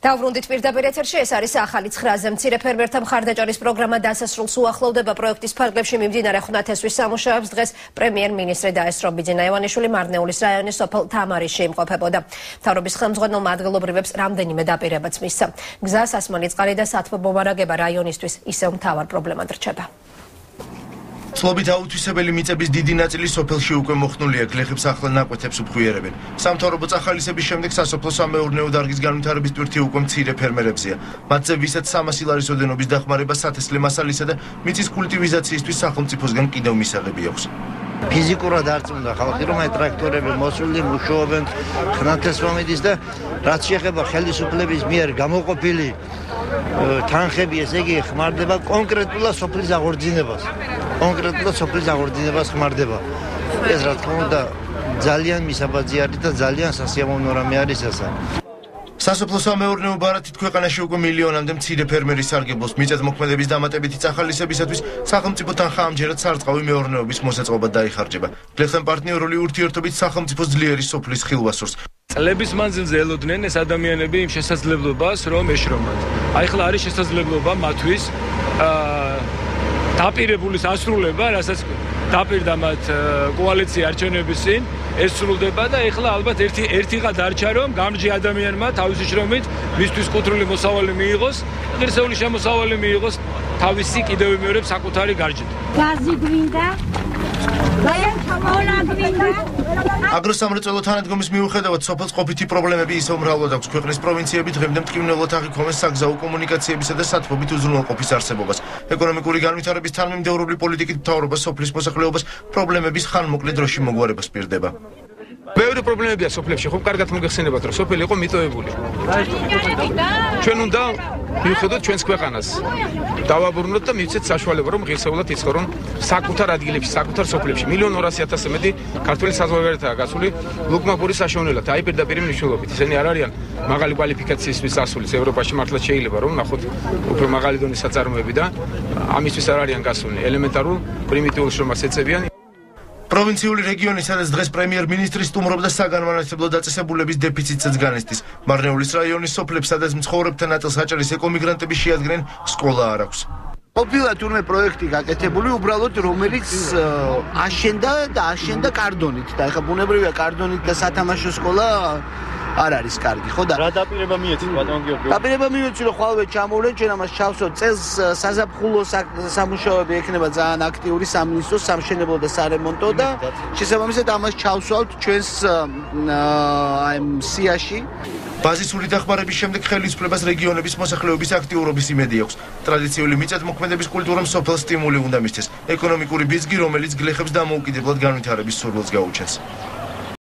Დავბრუნდით პირდაპირ ეთერში, ეს არის ახალი 9-ზე მცირე ფერმერთა მხარდაჭერის პროგრამა დასასრულს უახლოვდება. პროექტის ფარგლებში მიმდინარე ხუნათესვის სამუშაოებს დღეს პრემიერ-მინისტრი დაესწრო ბიძინა ივანიშვილი მარნეულის რაიონის სოფელ თამარისში იმყოფებოდა. მთავრობის ხელმძღვანელმა ადგილობრივებს რამდენიმე დაპირებაც მისცა. გზა, სასმელი-წყალი და სათბობარაგება რაიონისთვის ისევ მთავარ პრობლემად რჩება. Წლობით აუთვისებელი მიწების დიდი ნაწილი სოფელში უკვე მოხსნულია, გლეხებს ახლა ნაკვეთებს უფხვიერებენ. სამთავრობო წახალისების შემდეგ სასოფლო-სამეურნეო დარგის განვითარების ტვირთი უკვე მცირე ფერმერებზეა. მათზე ვისაც 300 ლარის ოდენობის დახმარება სათესლე მასალისა და მიწის კულტივიზაციისთვის სახელმწიფოსგან კიდევ მისაღები აქვს. ფიზიკურად არწმუნდა ხალხი, რომ აი ტრაქტორები მოსული მუშაობენ ხნათესვა მიდის და რაც შეეხება ხელისუფლების მიერ გამოყოფილი თანხები, ესე იგი ხმარდება კონკრეტულად სოფლის აღორძინებას. კონკრეტულად სოფლის აღორძინებას ხმარდება. ეს რა თქმა უნდა ძალიან მისაბაძი არის და ძალიან სასიამოვნო რამე არის ესა. სასოფლო-სამეურნეო ბარათით ქვეყანაში უკვე მილიონამდე მცირე ფერმერი სარგებლობს. მიწათმოქმედების დამატებითი წახალისებისათვის სახელმწიფო თანხა ამჯერად სარწყავი მეურნეობის მოსაწყობად დაიხარჯება. გლეხთან პარტნიორული ურთიერთობით სახელმწიფო ძლიერი სოფლის ხილვასურს. წლების მანძილზე ელოდნენ ეს ადამიანები იმ შესაძლებლობას, რომ ეშრომათ. აი ხლა არის შესაძლებლობა მათთვის დაპირებულის ასრულება, რასაც დაპირდა მათ კოალიცია არჩევნების წინ, ეს სრულდება და ეხლა ალბათ ერთიღა დარჩა, რომ გამრჯი ადამიანმა თავისი შრომით მისთვის კუთვნილი მოსავალი მიიღოს, ღირსეული შემოსავალი მიიღოს თავისი კიდევ მეორე საკუთარი გარჯით. გაზი გვინდა აგროსამრეწველო თანადგომის მიუხედავად სოფელს ყოფითი პრობლემები ისევ მრავლად აქვს. ქვეყნის პროვინციები დღემდე მტკივნეულად აღიქვამენ საგზაო კომუნიკაციებისა და სათბობით უზრუნველყოფის არსებობას. ეკონომიკური განვითარების თანმიმდევრული პოლიტიკით მთავრობა სოფლის მოსახლეობას პრობლემების ხანმოკლე დროში მოგვარებას პირდება. ბევრი პრობლემებია სოფლებში, ხო კარგად მოგეხსენებათ, რომ სოფელი იყო მიტოვებული. ჩვენ უნდა მივხედოთ ჩვენს ქვეყანას. დავაბრუნოთ და მივცეთ საშუალება, რომ ღირსეულად იცხოვრონ საკუთარ ადგილებში, საკუთარ სოფლებში. 1,200,000 მეტი ქართველი საზღვარგარეთაა გასული ლუკმაკურის საშუალებლად. აი პირდაპირ მნიშვნელობით. ისინი არ არიან მაღალი კვალიფიკაციისთვის ასული. ევროპაში მართლა შეიძლება რომ ნახოთ უფრო მაღალი დონის საწარმოები და ამისთვის არ არიან გასული. ელემენტარულ პრიმიტიულ შრომას ეწევიან. პროვინციული რეგიონი, სადაც დღეს პრემიერ-მინისტრი სტუმრობდა საგანმანათლებლო დაწესებულების დეფიციტსაც განიცდის. მარნეულის რაიონის სოფლებს, სადაც მცხოვრებთა ნაწილს აჭარის ეკომიგრანტები შეადგენენ, სკოლა არ აქვს. ყოფილა თურმე პროექტი გაკეთებული, უბრალოდ რომელიც აშენდა კარდონით და ეხლა ბუნებრივია კარდონით და სათამაშო სკოლა არ არის კარგი, ხო და რა დაპირება მიეცით ბატონ გიორგი? დაპირება მივეცი, რომ ხვალვე ჩამოვლენ, ჩვენ ამას ჩავსვათ წელს საზაფხულო სამუშაოები ექნება ძალიან აქტიური სამინისტროს სამშენებლო და სარემონტო და შესაბამისად ამას ჩავსვათ ჩვენს სიაში. ბაზისური დახმარების შემდეგ ხელისუფლებას რეგიონების მოსახლეობის აქტიურობის იმედი აქვს. ტრადიციული მიწათმოქმედების კულტურამ სოფელს სტიმული უნდა მისცეს. ეკონომიკური ბიზგი, რომელიც გლეხებს დამოუკიდებლად განვითარების სურვილს გაუჩენს.